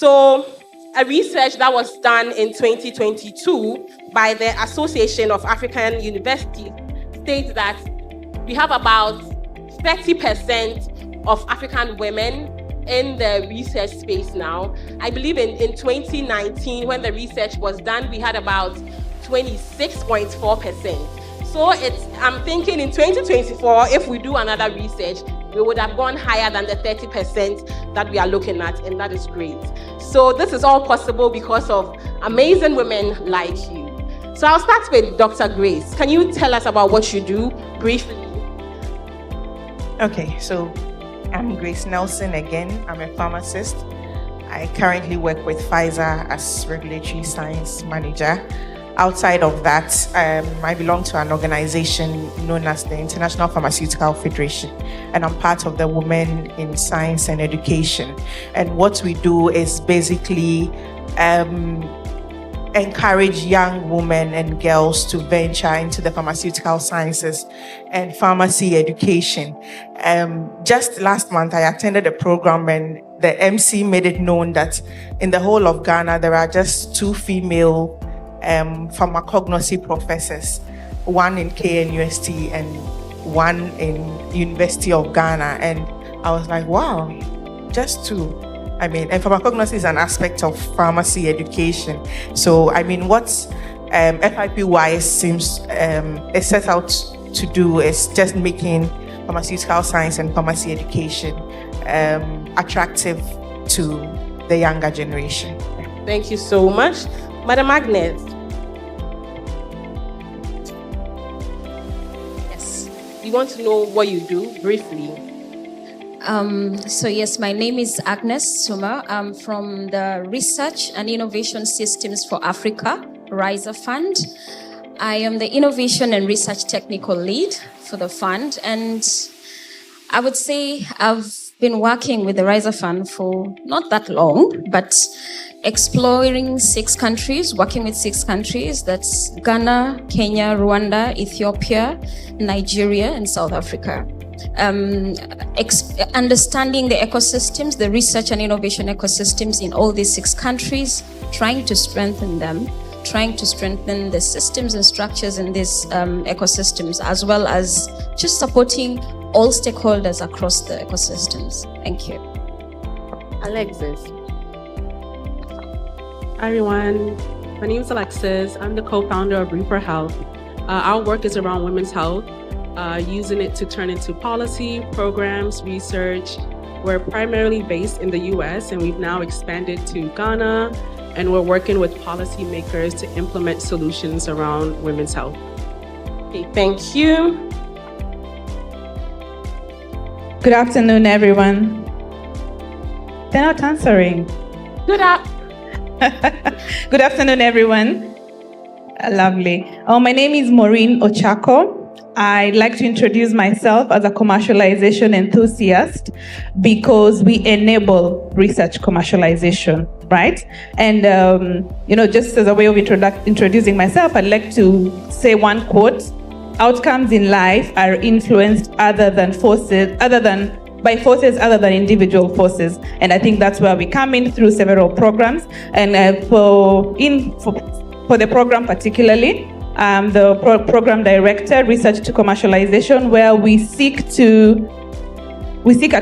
So a research that was done in 2022 by the Association of African Universities states that we have about 30% of African women in the research space now. I believe in 2019, when the research was done, we had about 26.4%. So I'm thinking in 2024, if we do another research, we would have gone higher than the 30% that we are looking at, and that is great. So this is all possible because of amazing women like you. So I'll start with Dr. Grace. Can you tell us about what you do briefly? Okay, so I'm Grace Nelson again. I'm a pharmacist. I currently work with Pfizer as Regulatory Science Manager. Outside of that, I belong to an organization known as the International Pharmaceutical Federation, and I'm part of the Women in Science and Education. And what we do is basically encourage young women and girls to venture into the pharmaceutical sciences and pharmacy education. Just last month, I attended a program and the MC made it known that in the whole of Ghana, there are just 2 female pharmacognosy professors, one in KNUST and one in University of Ghana. And I was like, wow, just 2. I mean, and pharmacognosy is an aspect of pharmacy education. So, I mean, what FIPWiSE seems is set out to do is just making pharmaceutical science and pharmacy education attractive to the younger generation. Thank you so much. Madam Agnes. Yes. We want to know what you do briefly. So yes, my name is Agnes Tsuma. I'm from the Research and Innovation Systems for Africa, RISA Fund. I am the Innovation and Research Technical Lead for the fund. And I would say I've been working with the RISA Fund for not that long, but exploring 6 countries, working with 6 countries. That's Ghana, Kenya, Rwanda, Ethiopia, Nigeria, and South Africa. Understanding the ecosystems, the research and innovation ecosystems in all these 6 countries, trying to strengthen them, trying to strengthen the systems and structures in these ecosystems, as well as just supporting all stakeholders across the ecosystems. Thank you. Alexis. Hi everyone, my name is Alexis. I'm the co-founder of REPRA Health. Our work is around women's health, using it to turn into policy, programs, research. We're primarily based in the US and we've now expanded to Ghana, and we're working with policymakers to implement solutions around women's health. Okay, thank you. Good afternoon, everyone. They're not answering. Good afternoon, everyone. Lovely. My name is Maureen Ochako. I'd like to introduce myself as a commercialization enthusiast because we enable research commercialization, right? And, just as a way of introducing myself, I'd like to say one quote. Outcomes in life are influenced by forces other than individual forces. And I think that's where we come in through several programs. And for the program particularly, the program director, Research to Commercialization, where we seek a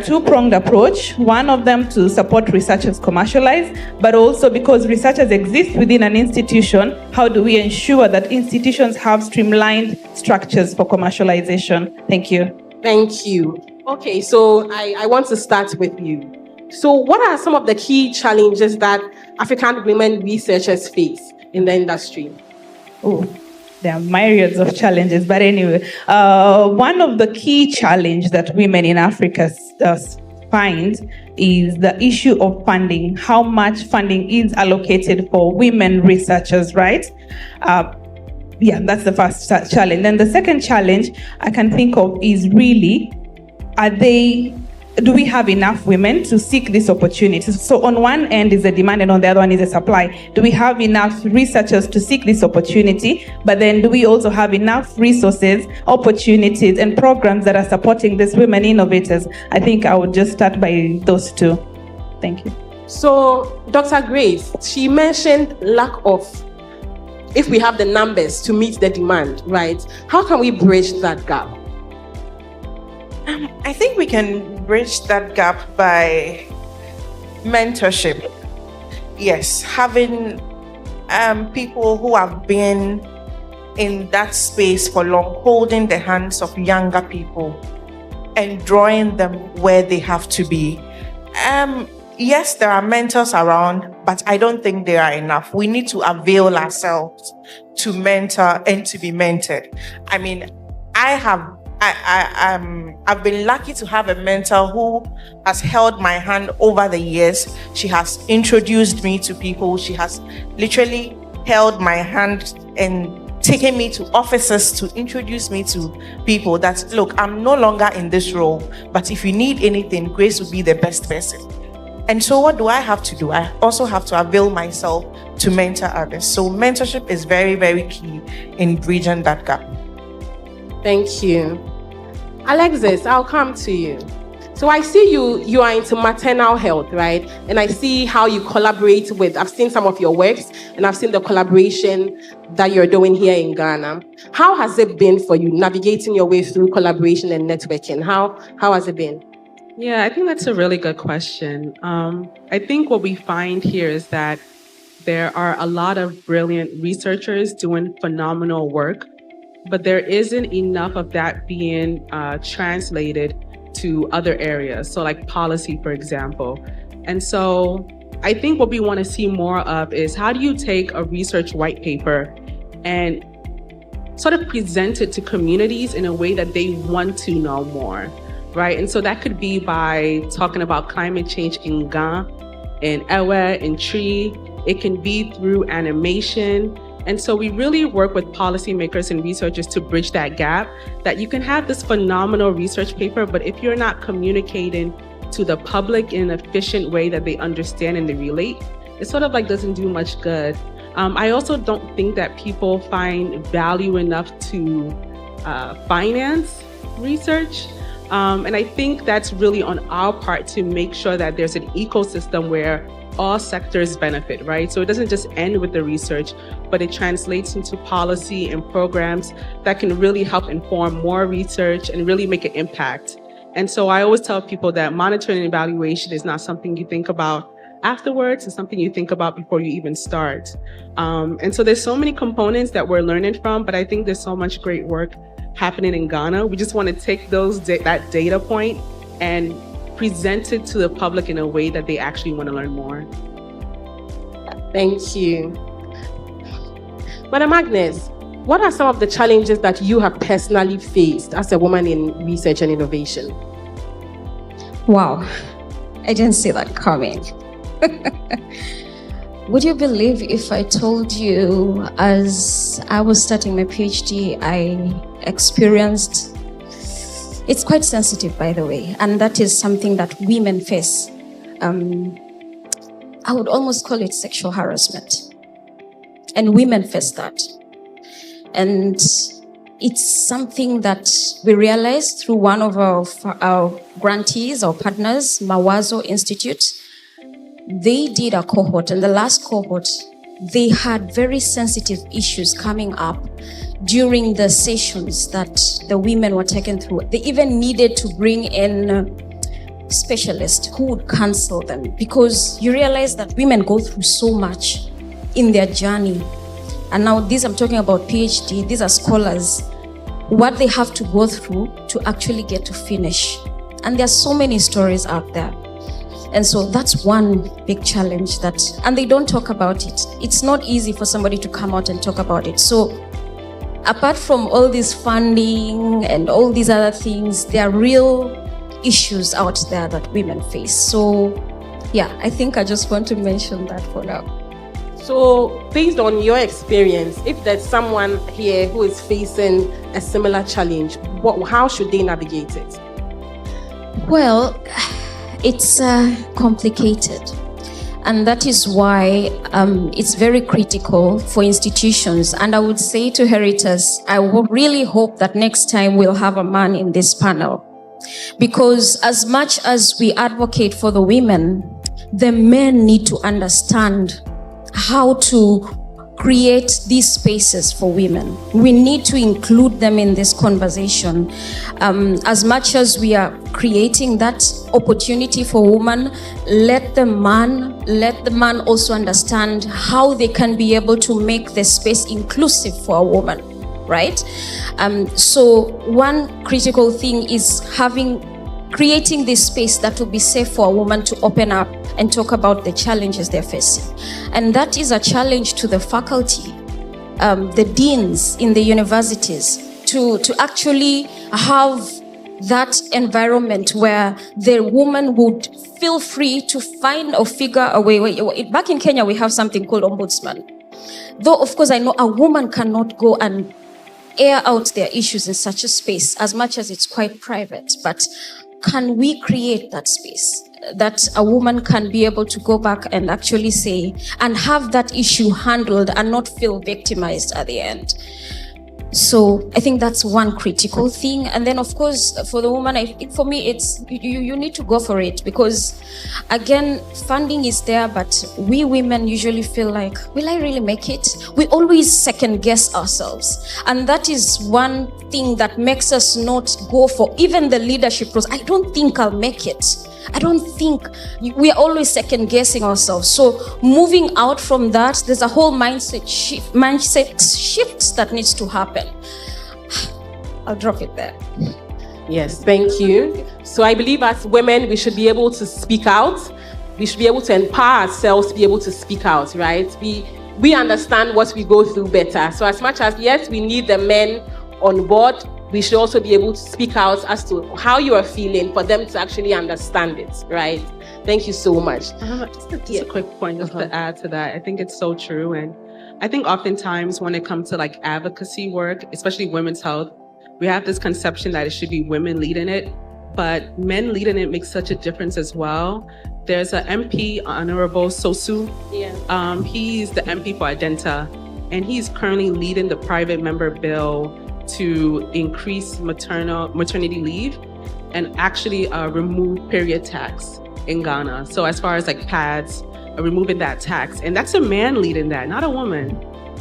2-pronged approach. One of them to support researchers commercialize, but also because researchers exist within an institution, how do we ensure that institutions have streamlined structures for commercialization? Thank you. Thank you. Okay, so I want to start with you. So what are some of the key challenges that African women researchers face in the industry? Oh, there are myriads of challenges, but anyway, one of the key challenges that women in Africa find is the issue of funding, how much funding is allocated for women researchers, right? That's the first challenge. And the second challenge I can think of is really, do we have enough women to seek these opportunities? So on one end is the demand and on the other one is the supply. Do we have enough researchers to seek this opportunity? But then do we also have enough resources, opportunities, and programs that are supporting these women innovators? I think I would just start by those 2. Thank you. So, Dr. Grace, she mentioned lack of, if we have the numbers to meet the demand, right? How can we bridge that gap? I think we can bridge that gap by mentorship. Yes, having people who have been in that space for long, holding the hands of younger people and drawing them where they have to be. Yes, there are mentors around, but I don't think they are enough. We need to avail ourselves to mentor and to be mentored. I mean, I've been lucky to have a mentor who has held my hand over the years. She has introduced me to people. She has literally held my hand and taken me to offices to introduce me to people that, look, I'm no longer in this role, but if you need anything, Grace will be the best person. And so what do I have to do? I also have to avail myself to mentor others. So mentorship is very, very key in bridging that gap. Thank you. Alexis, I'll come to you. So I see you are into maternal health, right? And I see how you collaborate with, I've seen some of your works, and I've seen the collaboration that you're doing here in Ghana. How has it been for you navigating your way through collaboration and networking? How has it been? Yeah, I think that's a really good question. I think what we find here is that there are a lot of brilliant researchers doing phenomenal work, but there isn't enough of that being translated to other areas. So like policy, for example. And so I think what we want to see more of is, how do you take a research white paper and sort of present it to communities in a way that they want to know more, right? And so that could be by talking about climate change in Ghana, in Ewe, in Tree. It can be through animation. And so we really work with policymakers and researchers to bridge that gap, that you can have this phenomenal research paper, but if you're not communicating to the public in an efficient way that they understand and they relate, it sort of like doesn't do much good. I also don't think that people find value enough to finance research. And I think that's really on our part to make sure that there's an ecosystem where all sectors benefit, right? So it doesn't just end with the research, but it translates into policy and programs that can really help inform more research and really make an impact. And so I always tell people that monitoring and evaluation is not something you think about afterwards, it's something you think about before you even start. And so there's so many components that we're learning from, but I think there's so much great work happening in Ghana. We just want to take that data point and present it to the public in a way that they actually want to learn more. Thank you. Madam Agnes, what are some of the challenges that you have personally faced as a woman in research and innovation? Wow, I didn't see that coming. Would you believe if I told you, as I was starting my PhD, I experienced, it's quite sensitive, by the way, and that is something that women face. I would almost call it sexual harassment. And women face that. And it's something that we realized through one of our grantees, our partners, Mawazo Institute. They did a cohort, and the last cohort, they had very sensitive issues coming up during the sessions that the women were taken through. They even needed to bring in specialists who would counsel them, because you realize that women go through so much in their journey. And now I'm talking about PhD, these are scholars, what they have to go through to actually get to finish. And there are so many stories out there. And so that's one big challenge and they don't talk about it. It's not easy for somebody to come out and talk about it. So apart from all this funding and all these other things, there are real issues out there that women face. So yeah, I think I just want to mention that for now. So based on your experience, if there's someone here who is facing a similar challenge, how should they navigate it? Well, it's complicated. And that is why it's very critical for institutions. And I would say to Heritas, I really hope that next time we'll have a man in this panel. Because as much as we advocate for the women, the men need to understand how to create these spaces for women. We need to include them in this conversation. As much as we are creating that opportunity for women, let the man also understand how they can be able to make the space inclusive for a woman, right? So one critical thing is creating this space that will be safe for a woman to open up and talk about the challenges they're facing. And that is a challenge to the faculty, the deans in the universities, to actually have that environment where the woman would feel free to find or figure a way. Back in Kenya, we have something called ombudsman. Though, of course, I know a woman cannot go and air out their issues in such a space, as much as it's quite private. But can we create that space that a woman can be able to go back and actually say and have that issue handled and not feel victimized at the end? So I think that's one critical thing. And then, of course, for the woman, for me, it's you need to go for it, because again, funding is there, but we women usually feel like, will I really make it? We always second guess ourselves. And that is one thing that makes us not go for even the leadership roles. I don't think I'll make it. I don't think. We are always second guessing ourselves. So moving out from that, there's a whole mindset shift that needs to happen. I'll drop it there. Yes, thank you. So I believe as women, we should be able to speak out. We should be able to empower ourselves to be able to speak out, right? We understand what we go through better. So as much as, yes, we need the men on board, we should also be able to speak out as to how you are feeling for them to actually understand it, right? Thank you so much. Just a quick point just to add to that. I think it's so true. And I think oftentimes when it comes to like advocacy work, especially women's health, we have this conception that it should be women leading it, but men leading it makes such a difference as well. There's an MP, Honorable Sosu. Yeah. He's the MP for Adenta, and he's currently leading the private member bill to increase maternity leave and actually remove period tax in Ghana. So as far as like pads, removing that tax, and that's a man leading that, not a woman.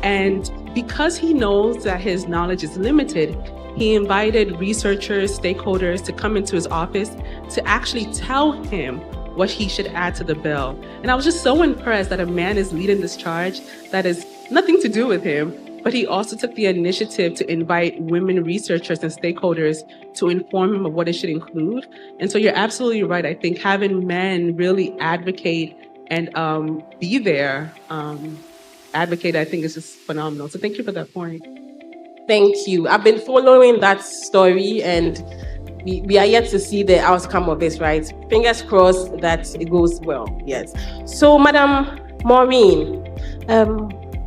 And because he knows that his knowledge is limited, he invited researchers, stakeholders to come into his office to actually tell him what he should add to the bill. And I was just so impressed that a man is leading this charge that has nothing to do with him, but he also took the initiative to invite women researchers and stakeholders to inform him of what it should include. And so you're absolutely right. I think having men really advocate and be there, advocate, I think is just phenomenal. So thank you for that point. Thank you. I've been following that story, and we are yet to see the outcome of this, right? Fingers crossed that it goes well. Yes. So, Madam Maureen,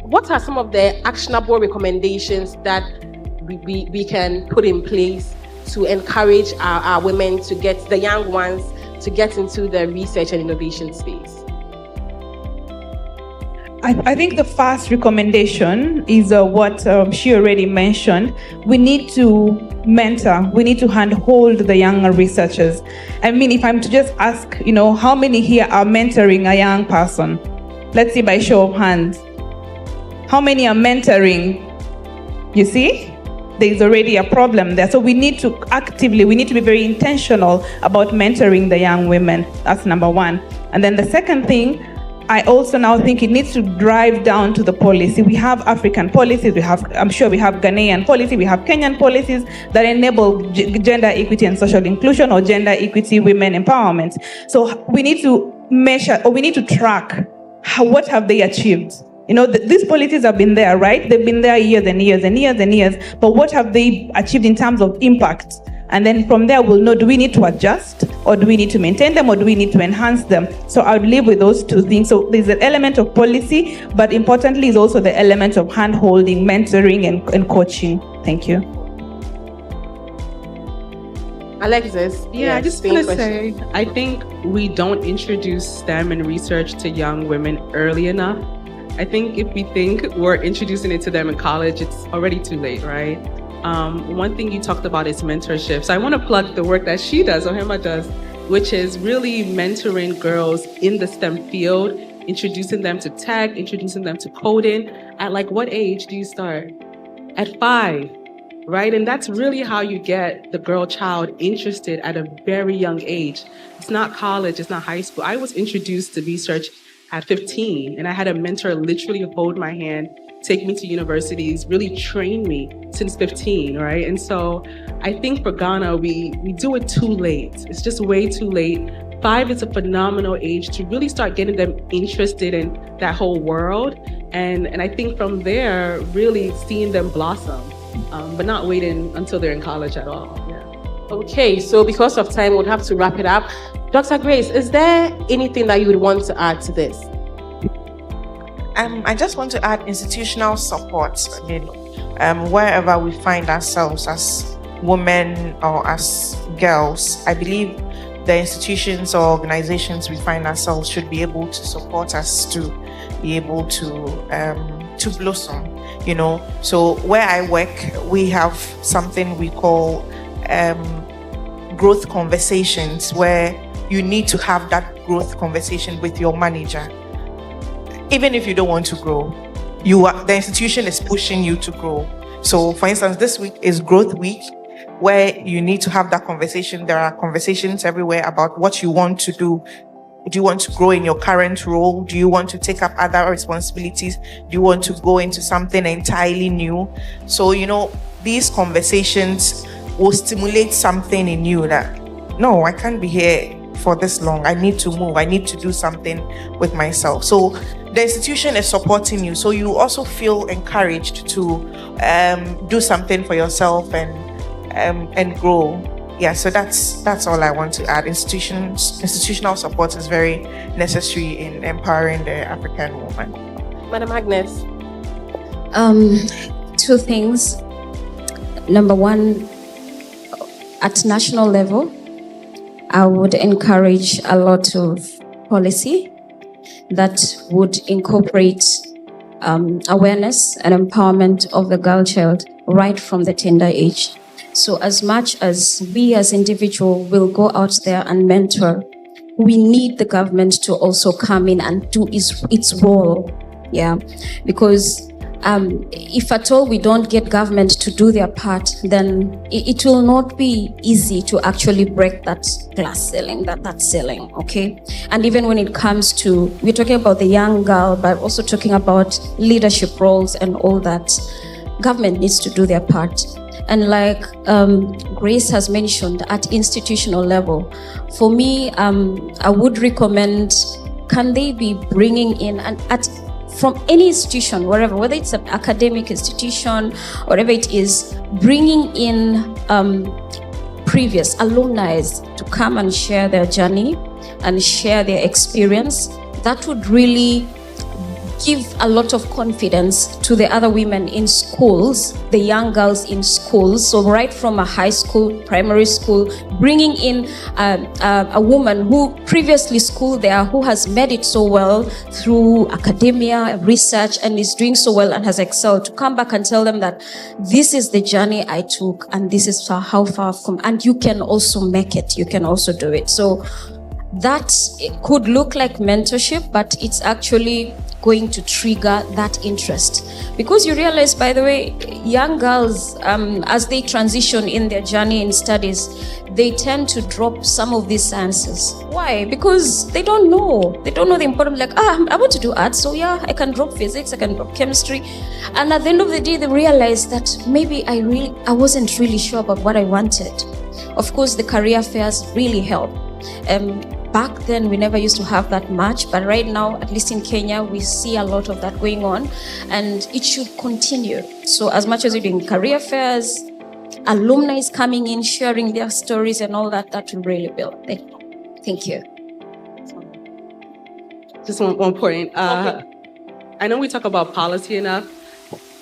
what are some of the actionable recommendations that we can put in place to encourage our women to get, the young ones, to get into the research and innovation space? I think the first recommendation is what she already mentioned. We need to mentor, we need to handhold the younger researchers. I mean, if I'm to just ask, how many here are mentoring a young person? Let's see by show of hands. How many are mentoring? You see? There's already a problem there. So we need to be very intentional about mentoring the young women. That's number one. And then the second thing, I also now think it needs to drive down to the policy. We have African policies, I'm sure we have Ghanaian policy, we have Kenyan policies that enable gender equity and social inclusion, or gender equity, women empowerment. So we need to measure, or we need to track what have they achieved. These policies have been there, right? They've been there years and years and years and years, but what have they achieved in terms of impact? And then from there, we'll know, do we need to adjust, or do we need to maintain them, or do we need to enhance them? So I would live with those two things. So there's an element of policy, but importantly is also the element of hand-holding, mentoring, and coaching. Thank you. Alexis? Yeah, I just want to say, I think we don't introduce STEM and research to young women early enough. I think if we think we're introducing it to them in college, it's already too late, right? One thing you talked about is mentorship. So I want to plug the work that she does, Ohemaa does, which is really mentoring girls in the STEM field, introducing them to tech, introducing them to coding. At like what age do you start? At 5, right? And that's really how you get the girl child interested at a very young age. It's not college, it's not high school. I was introduced to research at 15, and I had a mentor literally hold my hand, take me to universities, really train me since 15, right? And so I think for Ghana, we do it too late. It's just way too late. 5 is a phenomenal age to really start getting them interested in that whole world. And I think from there, really seeing them blossom, but not waiting until they're in college at all. Yeah. Okay, so because of time, we'll have to wrap it up. Dr. Grace, is there anything that you would want to add to this? I just want to add institutional support. Wherever we find ourselves as women or as girls, I believe the institutions or organizations we find ourselves should be able to support us to be able to blossom. So where I work, we have something we call growth conversations, where you need to have that growth conversation with your manager. Even if you don't want to grow, the institution is pushing you to grow. So for instance, this week is Growth Week, where you need to have that conversation. There are conversations everywhere about what you want to do. Do you want to grow in your current role? Do you want to take up other responsibilities? Do you want to go into something entirely new? So, these conversations will stimulate something in you that, no, I can't be here for this long. I need to move. I need to do something with myself. So the institution is supporting you. So you also feel encouraged to do something for yourself and grow. Yeah, so that's all I want to add. Institutional support is very necessary in empowering the African woman. Madam Agnes. 2 things. Number 1, at national level, I would encourage a lot of policy that would incorporate awareness and empowerment of the girl child right from the tender age. So as much as we as individuals will go out there and mentor, we need the government to also come in and do its role. Yeah, because if at all we don't get government to do their part, then it will not be easy to actually break that glass ceiling, that ceiling, okay? And even when it comes to, we're talking about the young girl, but also talking about leadership roles and all that, government needs to do their part. And like Grace has mentioned, at institutional level, for me, I would recommend, can they be bringing in, from any institution, wherever, whether it's an academic institution, whatever it is, bringing in previous alumni to come and share their journey and share their experience. That would really give a lot of confidence to the other women in schools, the young girls in schools. So right from a high school, primary school, bringing in a woman who previously schooled there, who has made it so well through academia, research, and is doing so well and has excelled, to come back and tell them that this is the journey I took and this is how far I've come, and you can also make it, you can also do it. So that could look like mentorship, but it's actually going to trigger that interest. Because you realize, by the way, young girls, as they transition in their journey in studies, they tend to drop some of these sciences. Why? Because they don't know the importance. Like, I want to do art, so yeah, I can drop physics, I can drop chemistry. And at the end of the day, they realize that maybe I wasn't really sure about what I wanted. Of course, the career fairs really help. Back then, we never used to have that much, but right now, at least in Kenya, we see a lot of that going on, and it should continue. So as much as we're doing career fairs, alumni is coming in, sharing their stories and all that, that will really build. Thank you. Just one point. I know we talk about policy enough.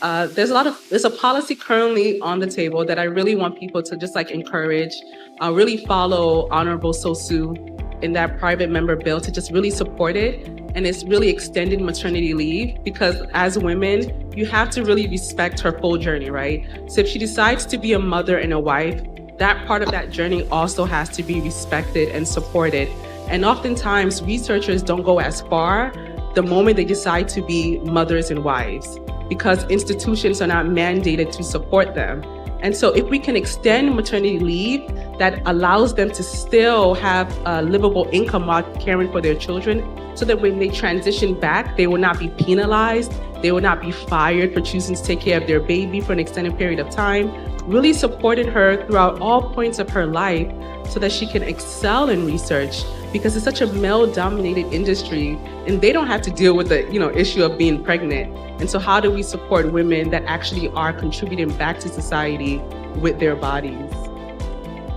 There's a policy currently on the table that I really want people to just encourage, really follow Honorable Sosu in that private member bill, to just really support it. And it's really extended maternity leave, because as women, you have to really respect her full journey, right? So if she decides to be a mother and a wife, that part of that journey also has to be respected and supported. And oftentimes, researchers don't go as far the moment they decide to be mothers and wives, because institutions are not mandated to support them. And so if we can extend maternity leave that allows them to still have a livable income while caring for their children, so that when they transition back, they will not be penalized, they will not be fired for choosing to take care of their baby for an extended period of time, really supported her throughout all points of her life so that she can excel in research, because it's such a male-dominated industry and they don't have to deal with the issue of being pregnant. And so how do we support women that actually are contributing back to society with their bodies?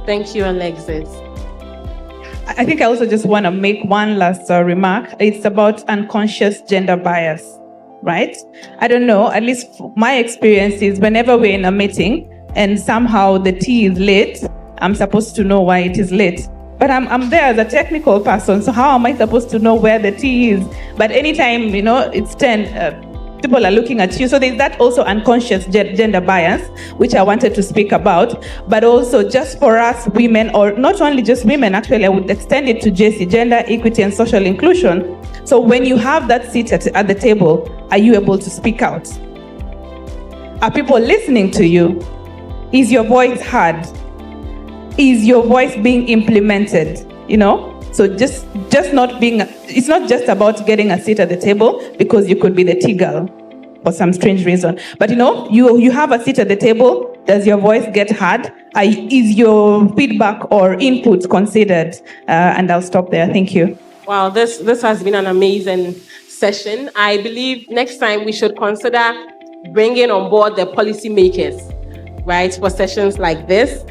Thank you, Alexis. I think I also just want to make one last remark. It's about unconscious gender bias, right? I don't know, at least my experience is whenever we're in a meeting and somehow the tea is late, I'm supposed to know why it is late. But I'm there as a technical person, so how am I supposed to know where the tea is? But anytime, it's 10, people are looking at you. So there's that also unconscious gender bias, which I wanted to speak about. But also just for us women, or not only just women, actually, I would extend it to JC, gender equity and social inclusion. So when you have that seat at the table, are you able to speak out? Are people listening to you? Is your voice heard? Is your voice being implemented? So just not being, it's not just about getting a seat at the table because you could be the tea girl for some strange reason. But you have a seat at the table. Does your voice get heard? Is your feedback or input considered? And I'll stop there. Thank you. Wow, this has been an amazing session. I believe next time we should consider bringing on board the policymakers, right, for sessions like this.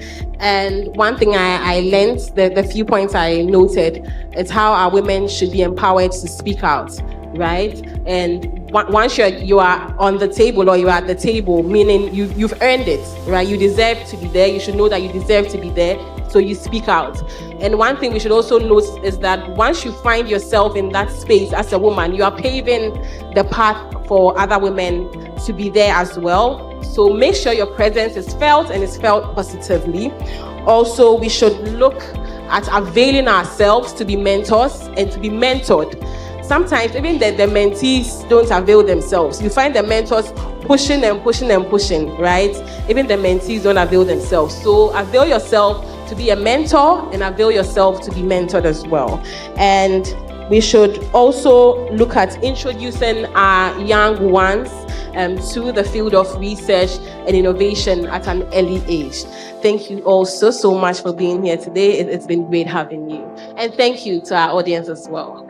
And one thing I learned, the few points I noted, is how our women should be empowered to speak out, right? And once you are on the table or you are at the table, meaning you've earned it, right? You deserve to be there. You should know that you deserve to be there, so you speak out. And one thing we should also note is that once you find yourself in that space as a woman, you are paving the path for other women to be there as well. So make sure your presence is felt and is felt positively. Also, we should look at availing ourselves to be mentors and to be mentored. Sometimes even the mentees don't avail themselves. You find the mentors pushing and pushing and pushing, right? Even the mentees don't avail themselves. So avail yourself to be a mentor and avail yourself to be mentored as well. And we should also look at introducing our young ones to the field of research and innovation at an early age. Thank you all so much for being here today. It's been great having you. And thank you to our audience as well.